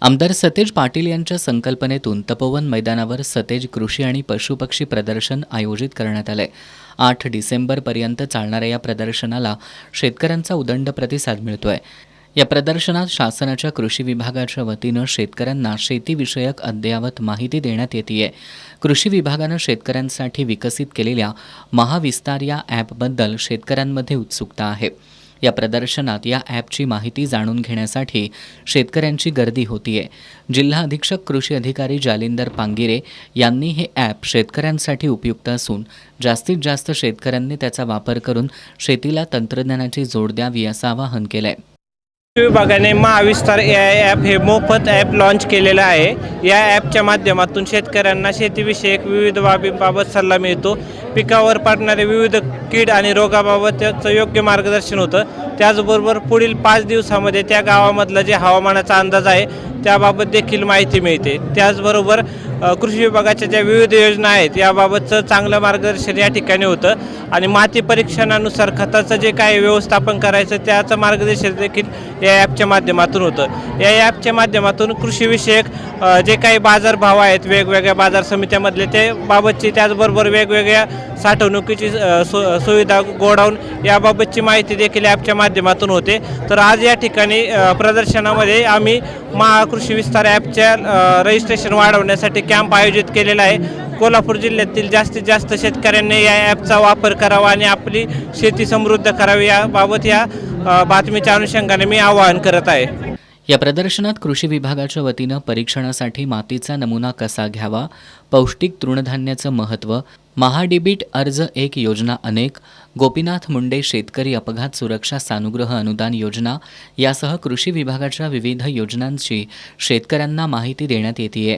आमदार सतेज पाटील यांच्या संकल्पनेतून तपोवन मैदानावर सतेज कृषी आणि पशुपक्षी प्रदर्शन आयोजित करण्यात आले. 8 डिसेंबरपर्यंत चालणाऱ्या या प्रदर्शनाला शेतकऱ्यांचा उदंड प्रतिसाद मिळतोय. या प्रदर्शनात शासनाच्या कृषी विभागाच्या वतीनं शेतकऱ्यांना शेतीविषयक अद्ययावत माहिती देण्यात येतेय. कृषी विभागानं शेतकऱ्यांसाठी विकसित केलेल्या महाविस्तार या ॲपबद्दल शेतकऱ्यांमध्ये उत्सुकता आहे. या प्रदर्शनात या ॲपची माहिती जाणून घेण्यासाठी शेतकऱ्यांची गर्दी होतीये. जिल्हा अधीक्षक कृषी अधिकारी जालिंदर पांगिरे यांनी हे ॲप शेतकऱ्यांसाठी उपयुक्त असून जास्तीत जास्त शेतकऱ्यांनी त्याचा वापर करून शेतीला तंत्रज्ञानाची जोड द्यावी असं आवाहन केलंय. कृषी विभागाने महाविस्तार AI ॲप हे मोफत ॲप लॉन्च केलेलं आहे. या ॲपच्या माध्यमातून शेतकऱ्यांना शेतीविषयक विविध बाबींबाबत सल्ला मिळतो. पिकावर पडणारे विविध कीड आणि रोगाबाबत त्याचं योग्य मार्गदर्शन होतं. त्याचबरोबर पुढील 5 दिवसामध्ये त्या गावामधला जे हवामानाचा अंदाज आहे त्याबाबत देखील माहिती मिळते. त्याचबरोबर कृषी विभागाच्या ज्या विविध योजना आहेत याबाबतचं चांगलं मार्गदर्शन या ठिकाणी होतं आणि माती परीक्षणानुसार खताचं जे काही व्यवस्थापन करायचं त्याचं मार्गदर्शन देखील या ॲपच्या माध्यमातून होतं. या ॲपच्या माध्यमातून कृषीविषयक जे काही बाजारभाव आहेत वेगवेगळ्या बाजार समित्यामधले ते बाबतची, त्याचबरोबर वेगवेगळ्या साठवणुकीची सुविधा, गोडाऊन याबाबतची माहिती देखील ॲपच्या माध्यमातून होते. तर आज या ठिकाणी प्रदर्शनामध्ये आम्ही कृषी विस्तार ॲपच्या रजिस्ट्रेशन वाढवण्यासाठी कॅम्प आयोजित केलेला आहे. कोल्हापूर जिल्ह्यातील जास्तीत जास्त शेतकऱ्यांनी या ॲपचा वापर करावा आणि आपली शेती समृद्ध करावी याबाबत या बातमीच्या अनुषंगाने मी आवाहन करत आहे. या प्रदर्शनात कृषी विभागाच्या वतीनं परीक्षणासाठी मातीचा नमुना कसा घ्यावा, पौष्टिक तृणधान्याचं महत्त्व, महाडीबीट अर्ज एक योजना अनेक, गोपीनाथ मुंडे शेतकरी अपघात सुरक्षा सानुग्रह अनुदान योजना यासह कृषी विभागाच्या विविध योजनांची शेतकऱ्यांना माहिती देण्यात येतेय.